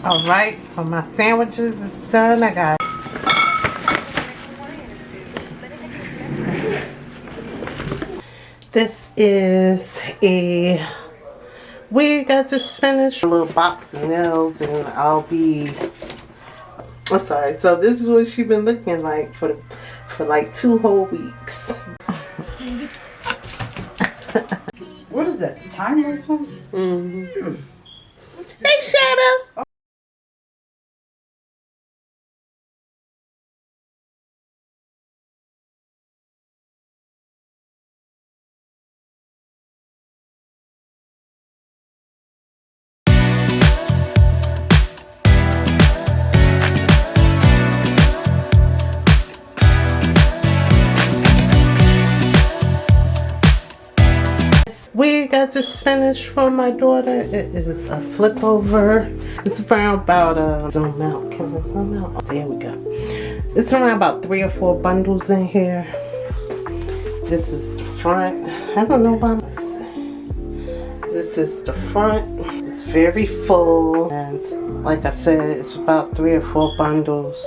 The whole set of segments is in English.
Alright, so my sandwiches is done. I got this is a wig I just finished. A little box of nails and I'm sorry, so this is what she's been looking like for like 2 whole weeks. What is that? Time or something? Mm-hmm. Hey, Shadow! Wig I just finished for my daughter. It is a flip over. It's around about zoom out. Can I zoom out? Oh, there we go. It's around about 3 or 4 bundles in here. This is the front. I don't know why I'm saying. This is the front. It's very full, and like I said, it's about 3 or 4 bundles.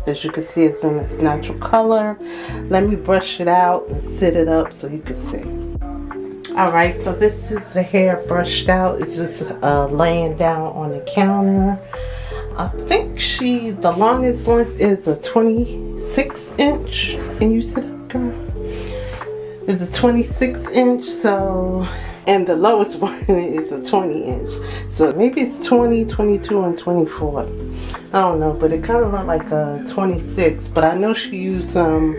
As you can see, it's in its natural color. Let me brush it out and sit it up so you can see. Alright, so this is the hair brushed out. It's just laying down on the counter. I think the longest length is a 26 inch. Can you sit up, girl? It's a 26 inch, so, and the lowest one is a 20 inch. So maybe it's 20, 22, and 24. I don't know, but it kind of looked like a 26. But I know she used some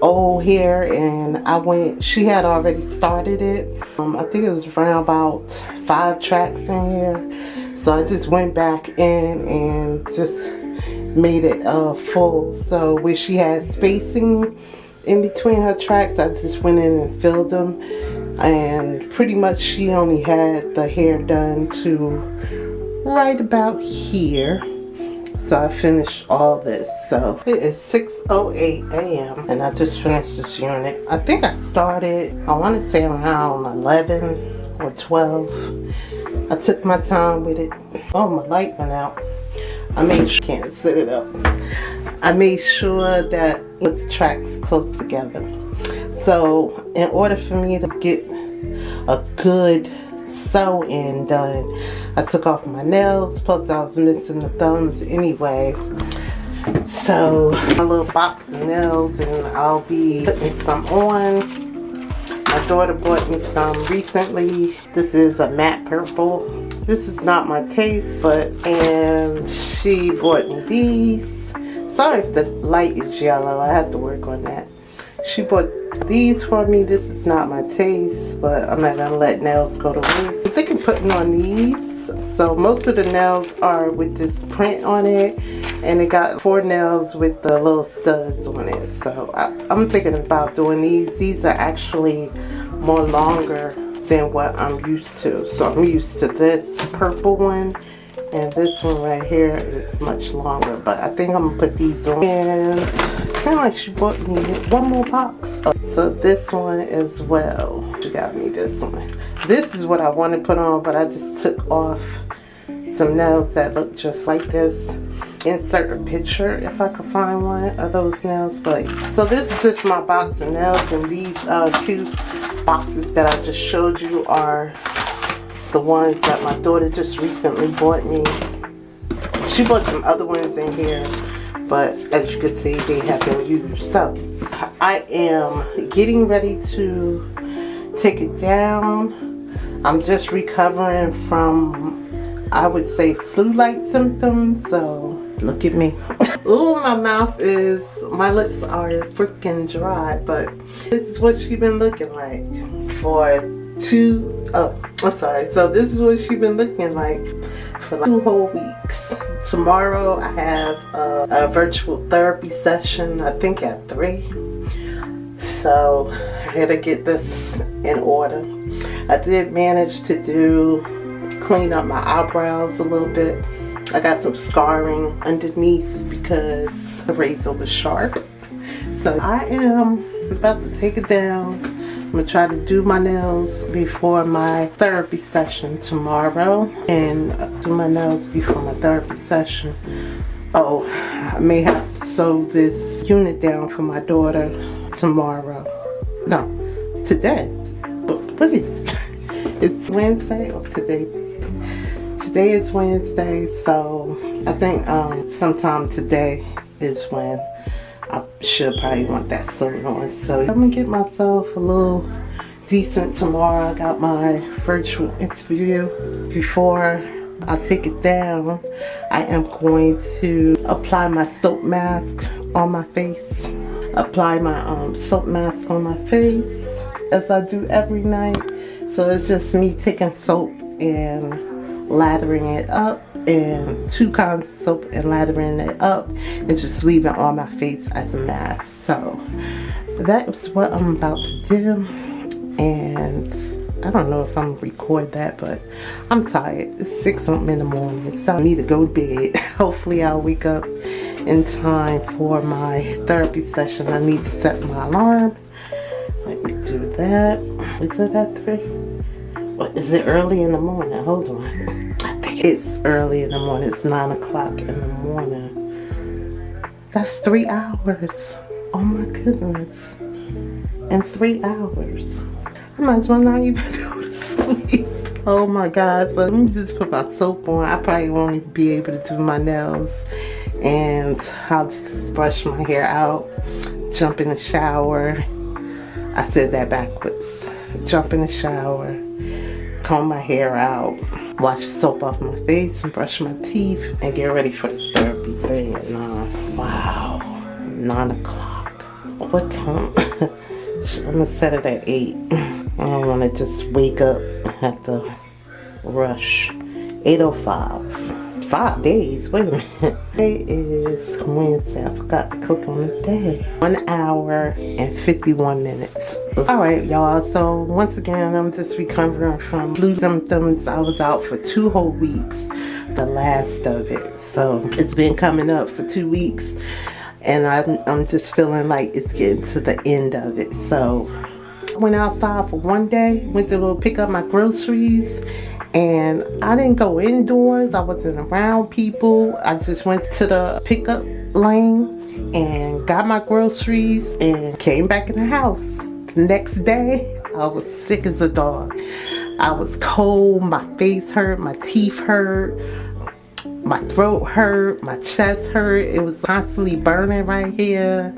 old hair, and she had already started it. I think it was around about 5 tracks in here, so I just went back in and just made it full. So where she had spacing in between her tracks, I just went in and filled them, and pretty much she only had the hair done to right about here. So I finished all this. So it is 6:08 a.m. and I just finished this unit. I think I started, I want to say around 11 or 12. I took my time with it. Oh, my light went out. I made sure, can't set it up. I made sure that with the tracks close together. So in order for me to get a good sew-in done, I took off my nails, plus I was missing the thumbs anyway. So my little box of nails, and I'll be putting some on. My daughter bought me some recently. This is a matte purple. This is not my taste, and she bought me these. Sorry if the light is yellow, I have to work on that. She bought these for me. This is not my taste, but I'm not gonna let nails go to waste. I'm thinking putting on these. So most of the nails are with this print on it, and it got 4 nails with the little studs on it. So I'm thinking about doing these. These are actually more longer than what I'm used to. So I'm used to this purple one, and this one right here is much longer, but I think I'm gonna put these on. And it sounds like she bought me 1 more box. So this one as well. She got me this one. This is what I want to put on, but I just took off some nails that look just like this. Insert a picture if I could find one of those nails. But so this is just my box of nails, and these 2 boxes that I just showed you are the ones that my daughter just recently bought me. She bought some other ones in here, but as you can see, they have been used. So I am getting ready to take it down. I'm just recovering from, I would say, flu-like symptoms, so look at me. Ooh, my lips are freaking dry, but this is what she's been looking like for 2, I'm sorry. So this is what she's been looking like for like 2 whole weeks. Tomorrow I have a virtual therapy session, I think at 3. So I gotta get this in order. I did manage to clean up my eyebrows a little bit. I got some scarring underneath because the razor was sharp. So I am about to take it down. gonna try to do my nails before my therapy session tomorrow, and do my nails before my therapy session. Oh, I may have to sew this unit down for my daughter tomorrow. No, today. But what is it? It's Wednesday or today? Today is Wednesday, so I think sometime today is when I should probably want that sewed on. So I'm gonna get myself a little decent tomorrow. I got my virtual interview. Before I take it down, I am going to apply my soap mask on my face. Apply my soap mask on my face as I do every night. So it's just me taking soap and lathering it up, and 2 kinds of soap and lathering it up, and just leave it on my face as a mask. So that is what I'm about to do, and I don't know if I'm gonna record that, but I'm tired. It's 6 something in the morning. It's time for me to go to bed. Hopefully I'll wake up in time for my therapy session. I need to set my alarm. Let me do that. Is it at 3? What is it, early in the morning? Hold on. I think it's early in the morning. It's 9 o'clock in the morning. That's 3 hours. Oh my goodness. In 3 hours. I might as well not even go to sleep. Oh my God. So let me just put my soap on. I probably won't even be able to do my nails. And I'll just brush my hair out. Jump in the shower. I said that backwards. Jump in the shower. Comb my hair out, wash the soap off my face, and brush my teeth, and get ready for this therapy thing at 9. Wow, 9 o'clock. What time? I'm gonna set it at 8. I don't want to just wake up and have to rush. 8:05. 5 days. Wait a minute. Today is Wednesday. I forgot to cook on the day. 1 hour and 51 minutes. Alright, y'all. So once again, I'm just recovering from flu symptoms. I was out for 2 whole weeks. The last of it. So it's been coming up for 2 weeks. And I'm just feeling like it's getting to the end of it. So I went outside for 1 day. Went to go pick up my groceries. And I didn't go indoors. I wasn't around people. I just went to the pickup lane and got my groceries and came back in the house. The next day, I was sick as a dog. I was cold, my face hurt, my teeth hurt, my throat hurt, my chest hurt. It was constantly burning right here.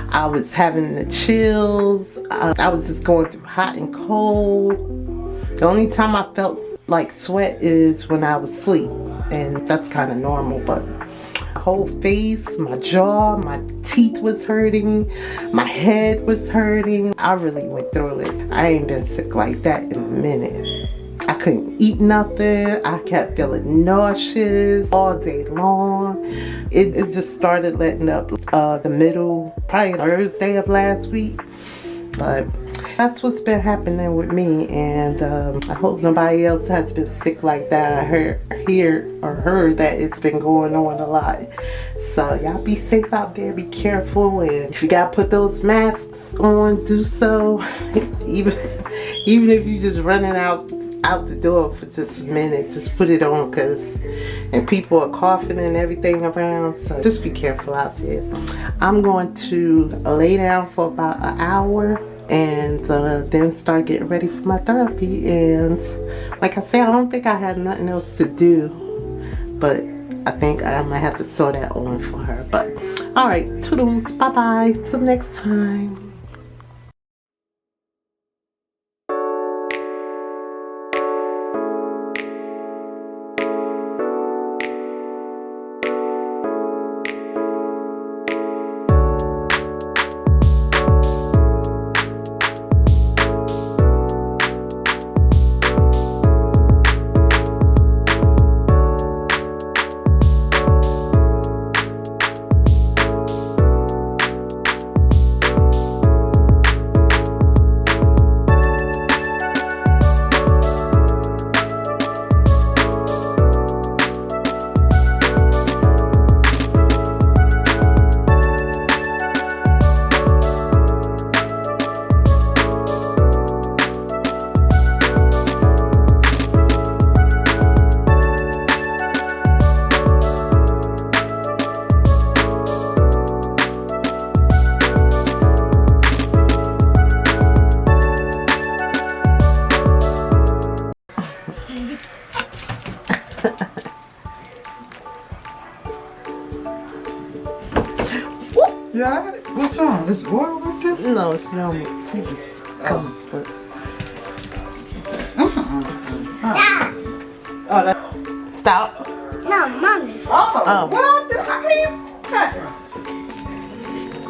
I was having the chills. I was just going through hot and cold. The only time I felt like sweat is when I was asleep, and that's kind of normal, but my whole face, my jaw, my teeth was hurting, my head was hurting. I really went through it. I ain't been sick like that in a minute. I couldn't eat nothing. I kept feeling nauseous all day long. It just started letting up the middle, probably Thursday of last week. But that's what's been happening with me, and I hope nobody else has been sick like that. I heard that it's been going on a lot. So y'all be safe out there, be careful, and if you gotta put those masks on, do so. even if you just running out the door for just a minute, just put it on, and people are coughing and everything around, so just be careful out there. I'm going to lay down for about an hour and then start getting ready for my therapy. And like I said, I don't think I have nothing else to do, but I think I might have to sew that on for her. But alright, toodles, bye bye, till next time. Yeah. What's wrong? Is oil like this? No, it's normal. She just comes with. Dad. Oh, that. Stop. No, mommy. Oh. What I do? I can't.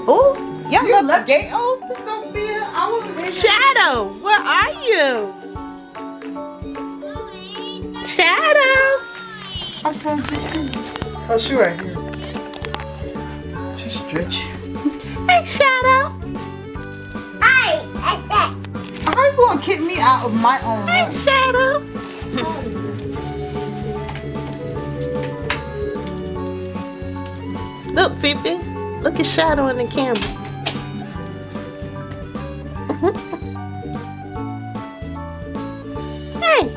Oops. Y'all You left left the gate open? Sophia, I was in Shadow, where are you? Shadow. I can't just see. Oh, she right here. She stretch. Hey, Shadow. Hey, that. How you gonna kick me out of my own Hey, room? Shadow. Look, Fifi. Look at Shadow in the camera. Hey.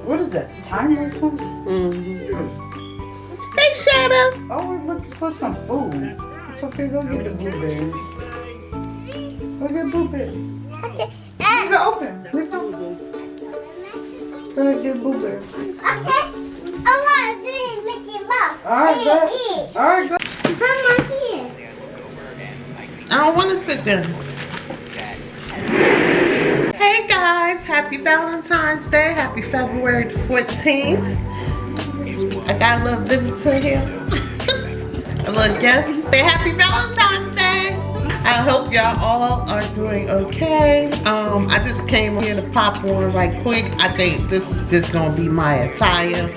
What is that? Time or something? Hey, Shadow. Oh, we're looking for some food. Sophia, go get the blueberry. Go get blueberry. Okay. Leave it open. Leave it open. Go get blueberry. Okay. I want to do Mickey Mouse. Alright, go. Alright, go. Mama here. I don't want to sit there. Hey guys, happy Valentine's Day. Happy February 14th. I got a little visitor here. A little guest. Say happy Valentine's Day. I hope y'all all are doing okay. I just came here to pop on right quick. I think this is just gonna be my attire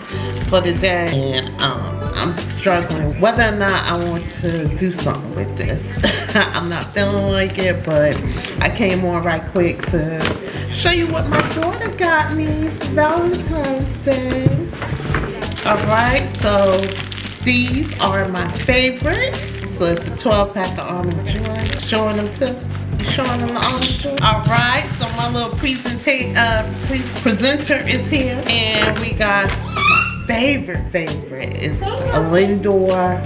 for the day. And I'm struggling whether or not I want to do something with this. I'm not feeling like it, but I came on right quick to show you what my daughter got me for Valentine's Day. Alright, so these are my favorites. So it's a 12-pack of almond joy. Showing them too. Showing them the almond joy. Alright, so my little presenter is here. And we got my favorite is a Lindor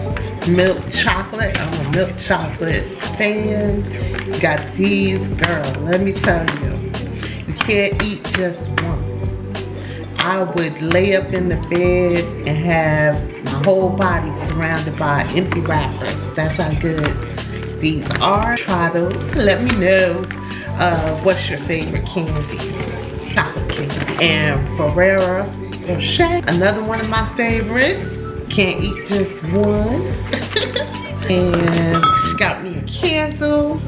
milk chocolate. I'm a milk chocolate fan. Got these, girl, let me tell you. You can't eat just one. I would lay up in the bed and have my whole body surrounded by empty wrappers. That's how good these are. Try those. Let me know what's your favorite candy. Chocolate candy. And Ferrero Rocher, another one of my favorites. Can't eat just one. And she got me a candle,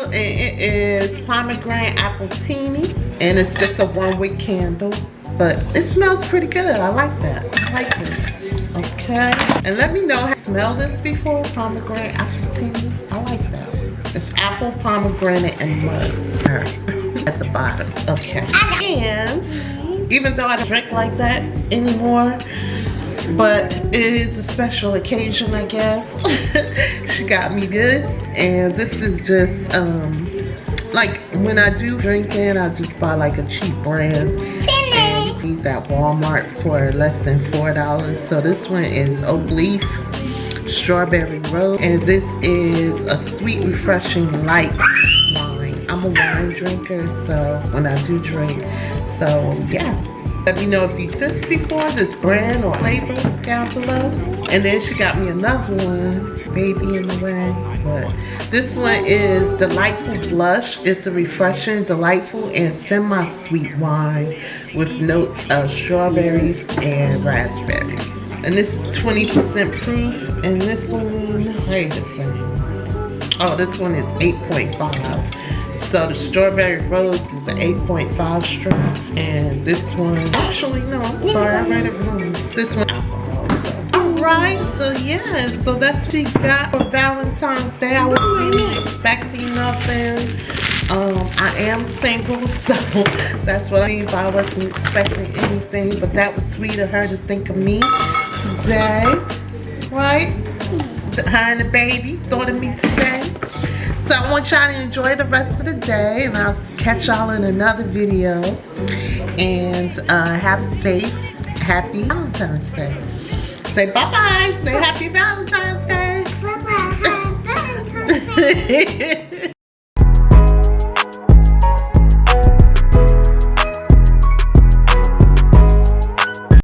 and it is pomegranate apple teeny. And it's just a 1-wick candle. But it smells pretty good. I like that. I like this. Okay. And let me know, have you smelled this before? Pomegranate apple teeny. I like that. It's apple, pomegranate, and musk at the bottom. Okay. And even though I don't drink like that anymore, but it is a special occasion, I guess. She got me this, and this is just like when I do drinking, I just buy like a cheap brand. These at Walmart for less than $4. So this one is oak leaf, strawberry rose, and this is a sweet, refreshing light wine. I'm a wine drinker, so when I do drink, so yeah. Let me know if you used this before, this brand or flavor down below. And then she got me another one, baby in the way. But this one is Delightful Blush. It's a refreshing, delightful, and semi-sweet wine with notes of strawberries and raspberries. And this is 20% proof. And this one, wait a second. Oh, this one is 8.5. So the strawberry rose is an 8.5 strength, and this one, actually no, I'm sorry, I read it wrong. This one alcohol. So. Alright, so yeah, so that's what we got for Valentine's Day. I wasn't even expecting nothing. I am single, so that's what I mean by I wasn't expecting anything, but that was sweet of her to think of me today, right? Her and the baby thought of me today. So I want y'all to enjoy the rest of the day, and I'll catch y'all in another video. And have a safe, happy Valentine's Day. Say bye-bye. Say happy Valentine's Day. Bye-bye. Happy Valentine's Day.